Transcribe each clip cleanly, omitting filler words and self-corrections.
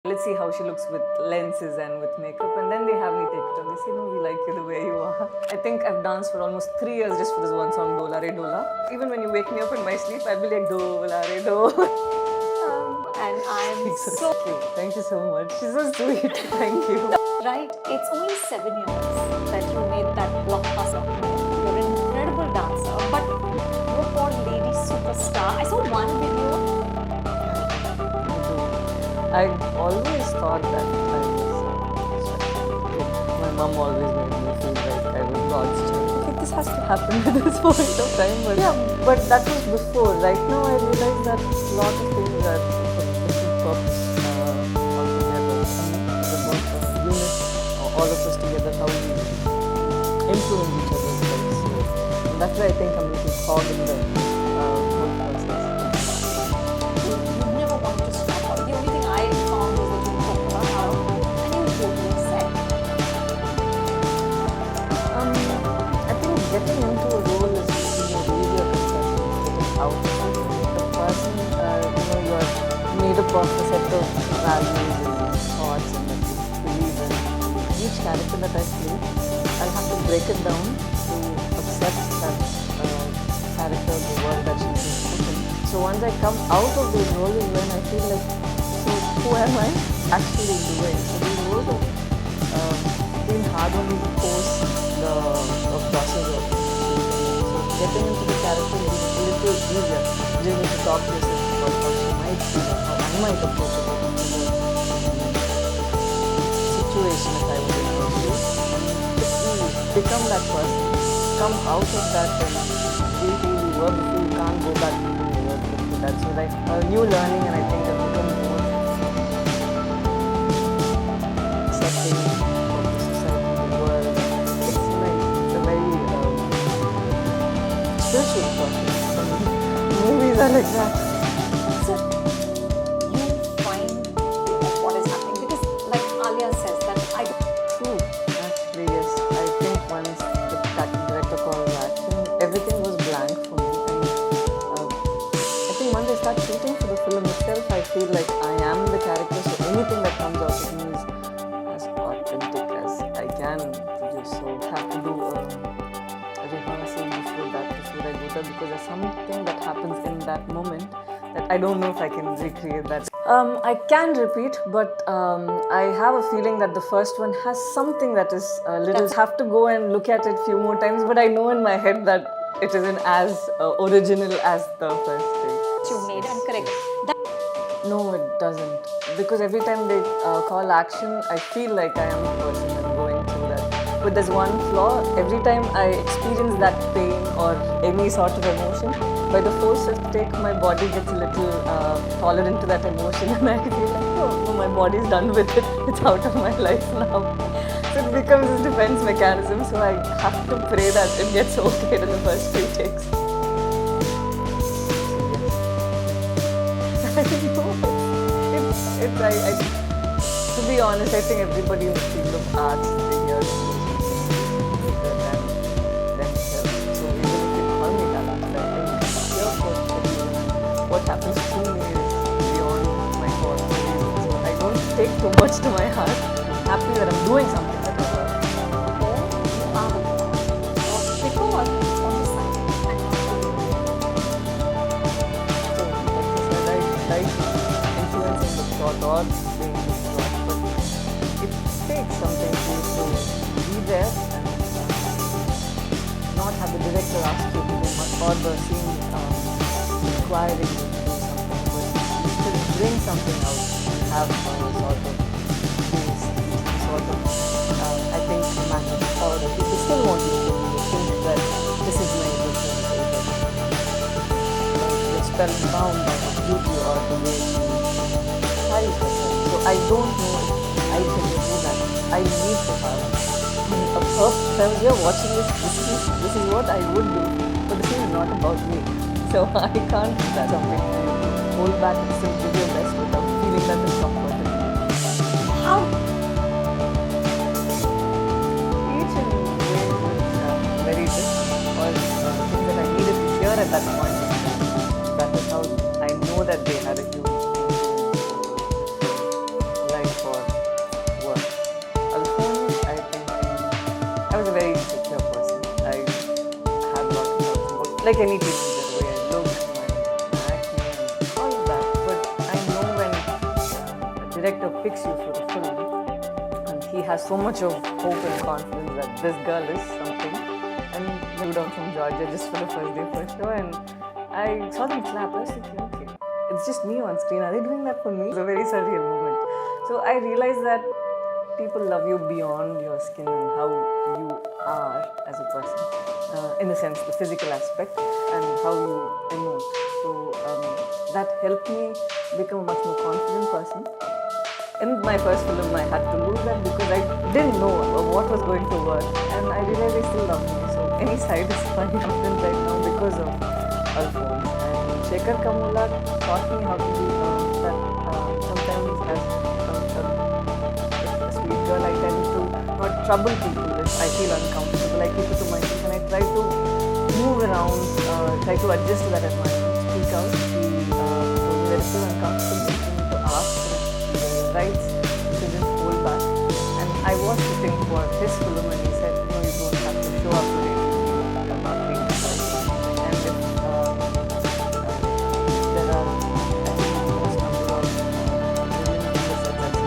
Let's see how she looks with lenses and with makeup, and then they have me take it on. They say, no, we like you the way you are. I think I've danced for almost 3 years just for this one song, Dola Re Dola. Even when you wake me up in my sleep, I'll be like, Dola Re Dola. And I'm So cute. Thank you so much. She's so sweet. Thank you. right. It's only 7 years that you made that blockbuster. You're an incredible dancer, but you're called Lady Superstar. I saw one video. I always thought that I was special. My mom always made me feel like I was God's child. Okay, this has to happen at this point of time, but yeah, but that was before. Right now, I realize that a lot of things are different purpose altogether. And the work of unit, all of us together, how we influence each other's lives. So that's why I think I'm a little cog in the whole process. You never want to stop. The only thing I found was that you talked about how, and you totally said. I think getting into a role is really a concession. Getting out of it. The person, you're made up of a set of values and thoughts and that you believe in. Each character that I play, I'll have to break it down to accept that character, the world that she's been put in. So once I come out of those roles is when I feel like, so who am I actually doing? So these roles have been hard on me to post the process of shooting. So getting into the character is a little easier. You just need to talk to yourself about how she might feel and how I might approach it into the situation if I was in her shoes. It's easy. Become that person. Come out of that and feel who you were before you can't go back to who you were before that. So like a new learning, and I think I've become more accepting of the society, the world. It's nice. It's a very spiritual process for me. Movies are like that. So you find what is happening because, like Alia says, that I don't. True, actually, yes. I think once the casting director called action, everything was blank for me. And I think once I start shooting for the film itself, I feel like I am the character. So anything that comes out of me is as authentic as I can produce. So I have to do a rehearsal before I do that, because there's something that happens in that moment that I don't know if I can recreate that. I can repeat, but I have a feeling that the first one has something that is a little. I have to go and look at it a few more times, but I know in my head that it isn't as original as the first thing. You made, I'm correct. No, it doesn't. Because every time they call action, I feel like I am the person and going through that. But there's one flaw. Every time I experience that pain or any sort of emotion, by the fourth, fifth take, my body gets a little tolerant to that emotion, and I feel like, oh, my body's done with it. It's out of my life now. So it becomes this defense mechanism. So I have to pray that it gets okay in the first few takes. To be honest, I think everybody in the field of arts, they hear music bigger than themselves. So even if you call me talented, I think your what happens to me is beyond my qualifications. So I don't take too much to my heart. I'm happy that I'm doing something that I love. Influencing the thought or being the thought, but it takes something to be there and not have the director ask you to do much or the scene requiring you to do something, but you still bring something out and have a sort of taste, sort of, I think, magic, or the people still want you to think that this is my representation. You're spellbound by her beauty or the way she carries herself. So I don't know if I can do that. I need to have a perfect. If I was here watching this is what I would do. But this is not about me. So I can't do that. Something to hold back and still give your best without feeling that discomfort. How? Each and ways is very different. Or things that I needed to hear at that point. That is how I know that they had a huge like any teenager, the way I look, my acne, and all of that. But I know when a director picks you for a film, and he has so much of hope and confidence that this girl is something. And we moved down from Georgia just for the first day for show, and I saw them clap. I was thinking, okay, it's just me on screen. Are they doing that for me? It's a very surreal moment. So I realized that people love you beyond your skin and how you are as a person, in a sense, the physical aspect and how you emote. So that helped me become a much more confident person. In my first film, I had to lose that because I didn't know what was going to work, and I realized they still love me. So any side is fine. I'm confident right now because of Alphonse. And Shekhar Kamula taught me how to do that. Sometimes as a sweet girl, I tend to not trouble people if I feel uncomfortable. I keep it to myself and I try to move around, try to adjust to that environment, speak out. He told me that if you're uncomfortable, you need to ask. Rights, shouldn't hold back. And I was sitting for his film and he said, no, you don't have to show up today. I'm not being decided. And if there are, I think, most number of women in the set that's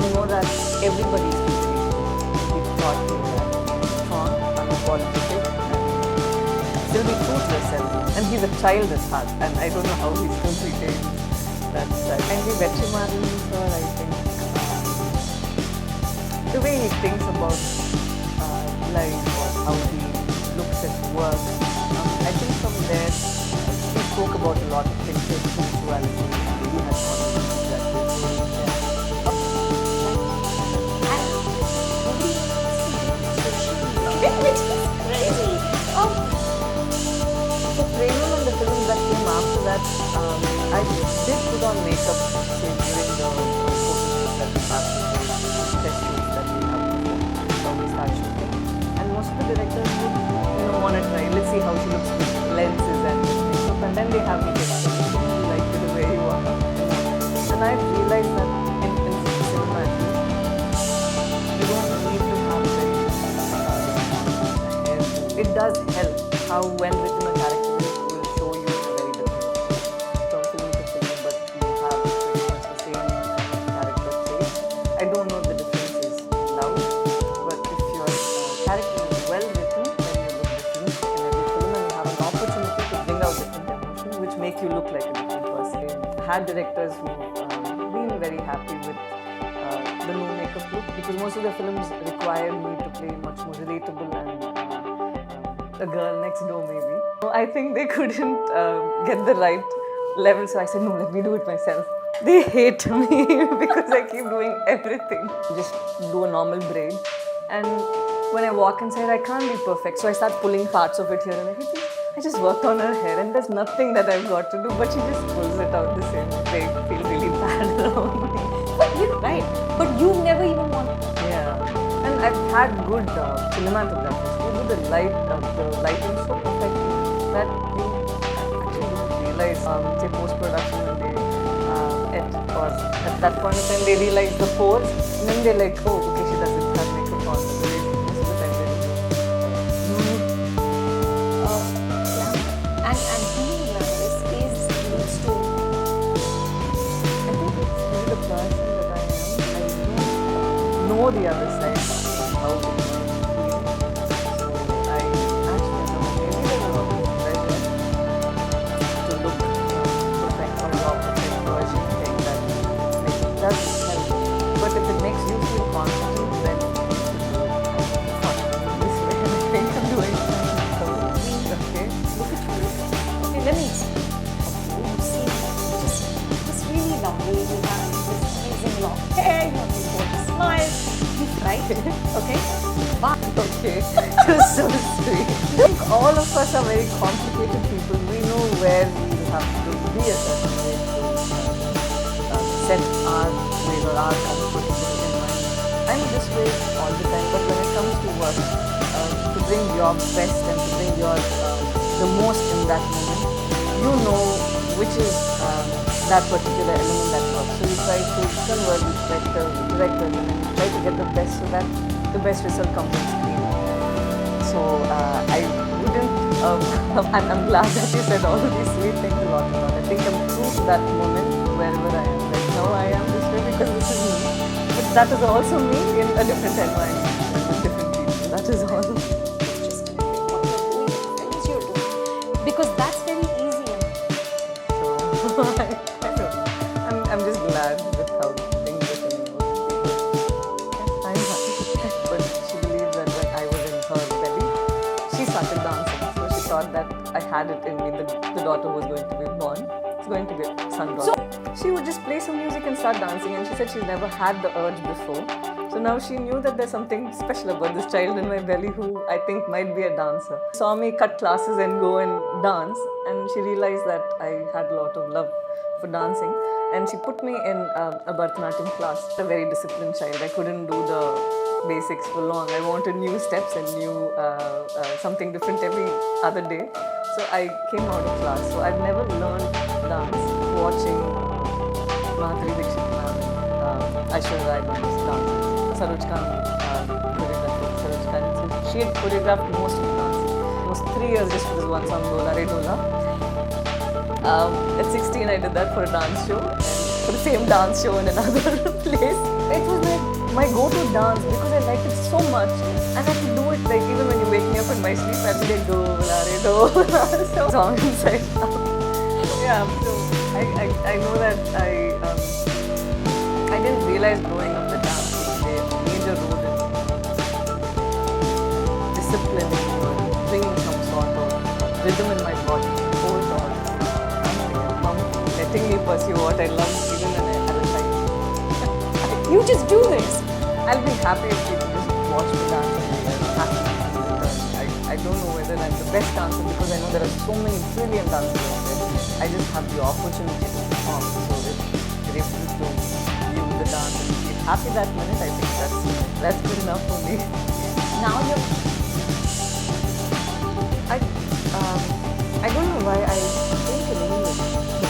you know that everybody is equally. He taught me that strong, unapologetic, and still be true to yourself. And he's a child at heart, and I don't know how he still retains that side. And he vegetarian, so I think the way he thinks about life or how he looks at work, I think from there he spoke about a lot of things, his spirituality. He has confidence that Which is crazy. So Premam and the films that came after that, I did put on makeup say, during the photoshoots that we have, test shoots that we have before we start shooting. And most of the directors would, want to try. Let's see how she looks with lenses and makeup, and then they have me get like the way you are. And I realized that in cinema, you don't need to have very it does help how when written a character will show you in a very different from film to film, but you have pretty much the same character trait. I don't know if the difference is loud, but if your character is well written, then you look different in every film and you have an opportunity to bring out different emotions which make you look like a different person. I had directors who been very happy with the no makeup look because most of the films require me to play much more relatable and a girl next door maybe. So I think they couldn't get the right level, so I said, no, let me do it myself. They hate me because I keep doing everything. Just do a normal braid, and when I walk inside, I can't be perfect, so I start pulling parts of it here and everything. I just work on her hair and there's nothing that I've got to do, but she just pulls it out the same way. I feel really bad around me. But you're right. But you've never even wanted. Yeah. And I've had good cinematographers who do the lighting so perfectly that you actually don't realize, say post-production when they edit, or at that point in time they realize the pores and then they're like, oh, okay, she doesn't have makeup on. So most of the time they do. And being glamorous leads to. I think it's really the person that I am. I don't know the other side of how it feels. So I actually know maybe there's a lot of pressure to look perfect from your perfect version thing that like, it doesn't help. But if it makes you feel confident, then you should do it. This way, and I think I'm doing it. So, okay, look at you. Okay, let me see. You see, just really lovely. You have this amazing long hair. You have this gorgeous smile. Right? Okay. But Okay, you're so sweet. I think all of us are very complicated people. We know where we have to be a certain way to set our ways or our comfortable environment. I'm this way all the time, but when it comes to work, to bring your best and to bring your the most in that moment, you know which is that particular element that works. So you try to converse with directors and then try to get the best so that the best result comes on screen. So I wouldn't. I'm glad that you said all of these sweet things a lot. I think I'm true to that moment wherever I am. Like now I am this way because this is me. But that is also me in a different environment with different people. That is all. Just what you're doing, the things you're doing, because that's very easy. So I don't know. I'm just glad with how things are turning out. Yeah, I'm happy. But she believes that when I was in her belly, she started dancing. So she thought that I had it in me. The daughter who was going to be born. It's going to be a son daughter. She would just play some music and start dancing, and she said she's never had the urge before. So now she knew that there's something special about this child in my belly who I think might be a dancer. Saw me cut classes and go and dance, and she realized that I had a lot of love for dancing, and she put me in a Bharatanatyam class. A very disciplined child. I couldn't do the basics for long. I wanted new steps and new something different every other day. So I came out of class. So I've never learned dance watching Madhuri Dixit ma'am, Aishwarya Rai ma'am's dances. Saroj Khan choreographed Saroj Khan. So she had choreographed most of the dances. Almost 3 years just for this one song, Dola Re Dola. At 16 I did that for a dance show, and for the same dance show in another place. It was like my go-to dance because I liked it so much, and I could do it like even when you wake me up in my sleep, I'd be like Dola Re Dola. So song inside out. Yeah, so I know that I didn't realize growing up that dance would play a major role in disciplining or bringing some sort of rhythm in my body, hold on, letting me pursue what I love even when I had a child. You just do this. I'll be happy if people just watch me dance and be happy. I don't know whether I'm the best dancer because I know there are so many brilliant dancers out there. I just have the opportunity to perform. So if you're able to view the dance and be happy that minute, I think that's good enough for me. Now you're. I don't know why I think in English.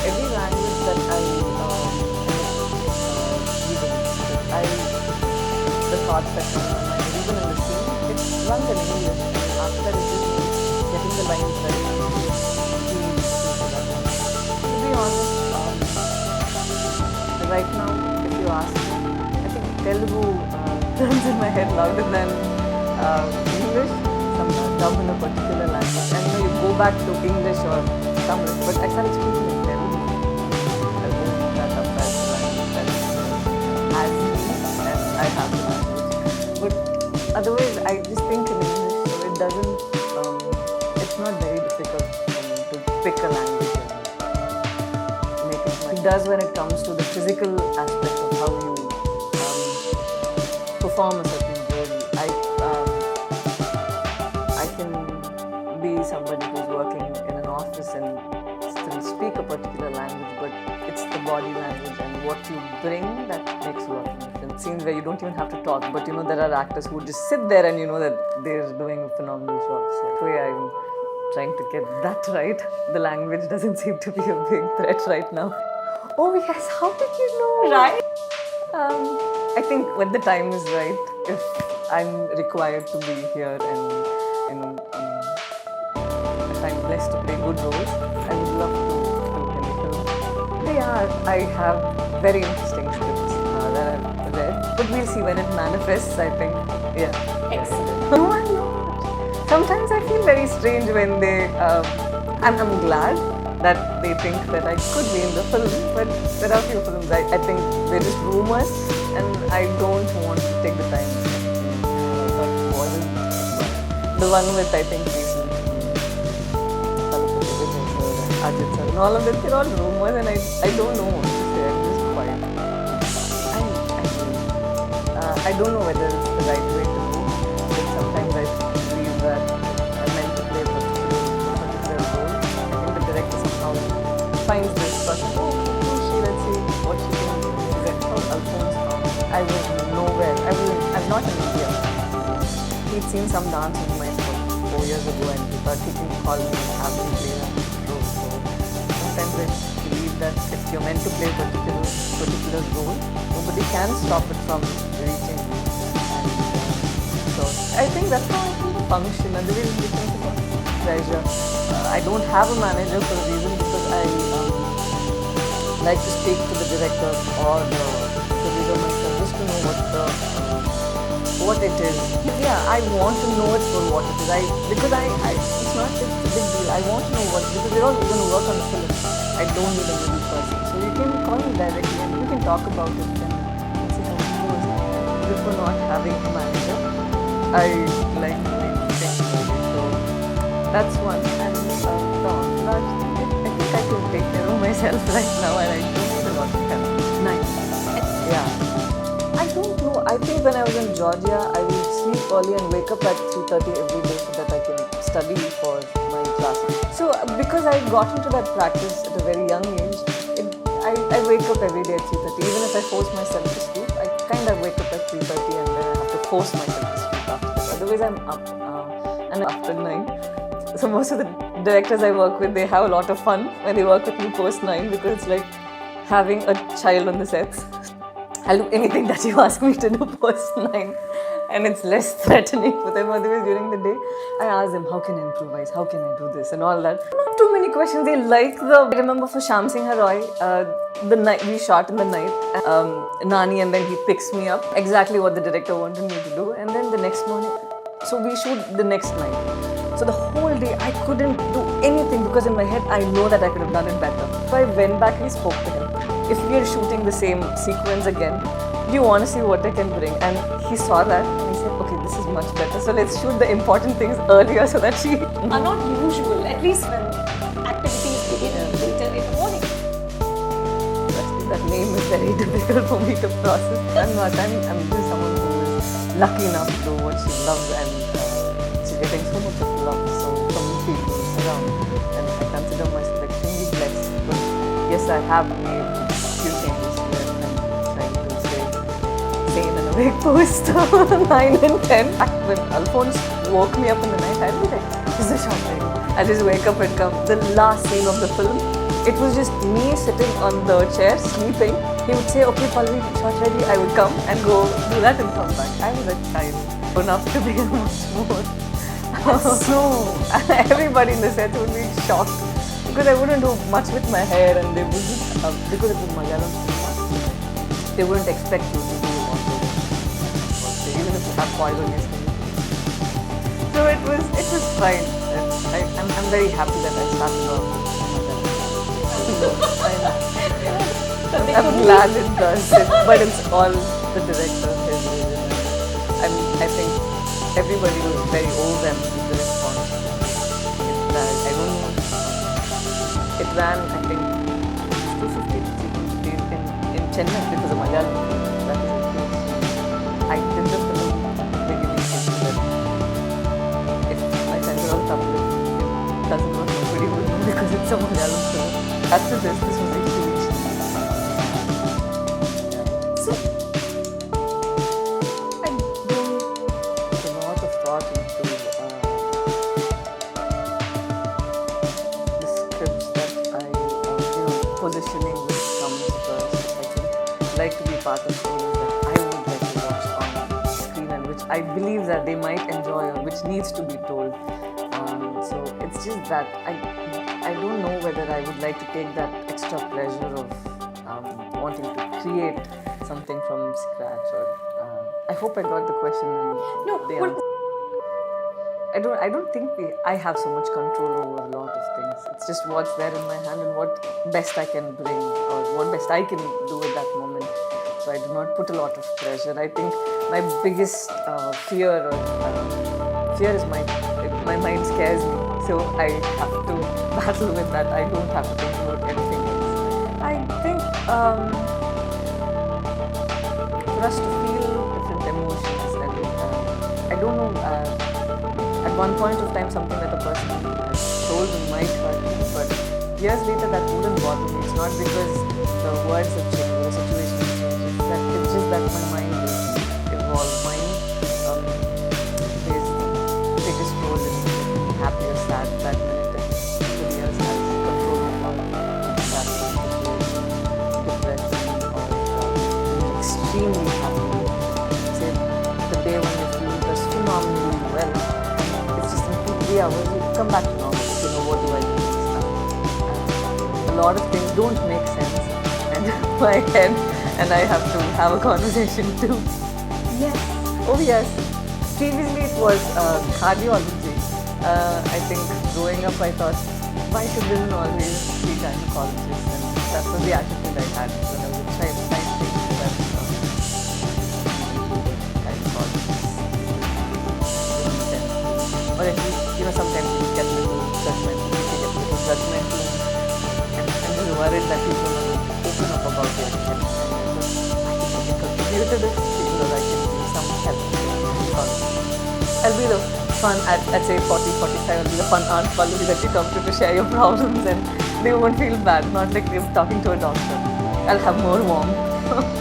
Every language that I the thoughts that come to my mind, even in the scene, it runs in English. And after that, it's just getting the lines right. To be honest, right now, if you ask me, I think Telugu runs in my head louder than English. Sometimes dub in a particular language. And you go back to English or Tamil, but I started speaking in Telugu. I opened that up as a language that has me, and I have the language. But otherwise, I just think in English, so it doesn't, it's not very difficult to pick a language and make it fun. It does when it comes to the physical aspect of how you perform a certain role. I can be somebody who's working in an office and still speak a particular language, but it's the body language and what you bring that makes a lot of difference. Scenes where you don't even have to talk, but you know there are actors who just sit there and you know that they're doing a phenomenal job. So that way I'm trying to get that right. The language doesn't seem to be a big threat right now. Oh yes, how did you know? Right. I think when the time is right, if I'm required to be here and if I'm blessed to play good roles, I would love to do any film. Yeah, I have very interesting scripts that I've read, but we'll see when it manifests. I think, yeah. Excellent. No, I'm not. Sometimes I feel very strange when they. I'm glad that they think that I could be in the film, but there are few films I think they're just rumors, and I don't want to take the time. But wasn't the one with I think recent Ajit sir and all of them, they're all rumors, and I don't know what to say. I'm just quiet. I don't know whether it's the right way to do, but sometimes I believe that I'm meant to play a particular role. I think the director somehow finds this person. Oh, let's see what she can do. That's how Alphonse found. I was nowhere. I'm not in India. He'd seen some dance movement 4 years ago, and he thought he can call me and have me play that role. So sometimes I believe that if you're meant to play a particular role, nobody can stop it from reaching you. And so I think that's how I feel. function and the way we think about pressure. I don't have a manager for a reason because I like to speak to the director or the producer myself just to know what it is. Yeah, I want to know it for what it is. Because it's not just a big deal. I want to know what, because we're all going to work on the film. I don't need a middle person. So you can call me directly and we can talk about it and see how it goes. Before not having a manager, I like to make things. So that's one. And I think I can take care of myself right now and I don't need a lot of help. Nice. Yeah. I don't know. I think when I was in Georgia, I would sleep early and wake up at 3:30 every day so that I can study for my classes. So because I got into that practice at a very young age, I wake up every day at 3:30. Even if I force myself to sleep, I kind of wake up at 3:30 and then I have to force myself to sleep after that. Otherwise, I'm up and after 9. So most of the directors I work with, they have a lot of fun when they work with me post 9 because it's like having a child on the sets. I'll do anything that you ask me to do post 9 and it's less threatening for them. Otherwise, during the day, I ask them, how can I improvise? How can I do this? And all that. Not too many questions. They like I remember for Shyam Singh Roy, the night we shot in the night, Nani, and then he picks me up. Exactly what the director wanted me to do. And then the next morning, so we shoot the next night. So the whole day I couldn't do anything because in my head I know that I could have done it better. So I went back and I spoke to him. If we are shooting the same sequence again, do you want to see what I can bring? And he saw that and he said, okay, this is much better. So let's shoot the important things earlier so that she... Are not usual, at least when activities begin later in the morning. That name is very difficult for me to process. I'm just someone who is lucky enough to do what she loves and she's getting so much of love from people around. And I consider myself extremely blessed. But yes, I have made a few changes here and I'm trying to stay sane and awake post 9 and 10. When Alphonse woke me up in the night, I'd be like, is the shot ready? I'll just wake up and come. The last scene of the film, it was just me sitting on the chair, sleeping. He would say, okay, Pallavi, shot ready. I would come and go do that and come back. I was a child. Enough to be much more. So, everybody in the set would be shocked because I wouldn't do much with my hair and they would just, because it was Malayalam cinema, they wouldn't expect you to do what they do. Even if you have oil on your skin. So it was fine. I'm very happy that I started off with I'm glad it does it, but it's all the director, his vision. I think everybody was very overwhelmed with the response. I don't know. It ran, I think, 250 in Chennai because of Malayalam. That is it. I did the film beginning that if my center on Tamil doesn't work, nobody would know because it's a Malayalam film. After this was a huge. So, I do put a lot of thought into the scripts that positioning which comes first. I like to be part of stories that I would like to watch on screen and which I believe that they might enjoy or which needs to be told. So it's just that I don't know whether I would like to take that extra pleasure of wanting to create something from scratch or I hope I got the question. No, I don't think I have so much control over a lot of things. It's just what's there in my hand and what best I can bring or what best I can do at that moment. So I do not put a lot of pressure. I think my biggest fear is my mind scares me. So I have to battle with that. I don't have to think about anything else. I think for us to feel different emotions and I don't know, at one point of time something that a person has told me might hurt me, but years later that wouldn't bother me. It's not because the words have changed or the situation has changed. It's just that my mind is evolved. Mind plays the biggest role in making me happy or sad that minute and nobody else has control over that situation, depression or being extremely happy. Say the day when you feel the phenomenally well. 3 hours, you come back to normal. You know, what do I do next now? And a lot of things don't make sense, and my head and I have to have a conversation too. Yes. Oh yes. Previously it was cardiology. I think growing up I thought, why should women always be gynecologists? And that was the attitude I had when I was a child. I think that gynecologists didn't tend to, or at least, you know, sometimes you get a little judgmental, and you're worried that people are open up about their health. I can contribute to this, because I can do some help. I'll be the fun at say 40, 45, I'll be the fun Aunt Pallavi that you come to share your problems, and they won't feel bad, not like they're talking to a doctor. I'll have more warmth.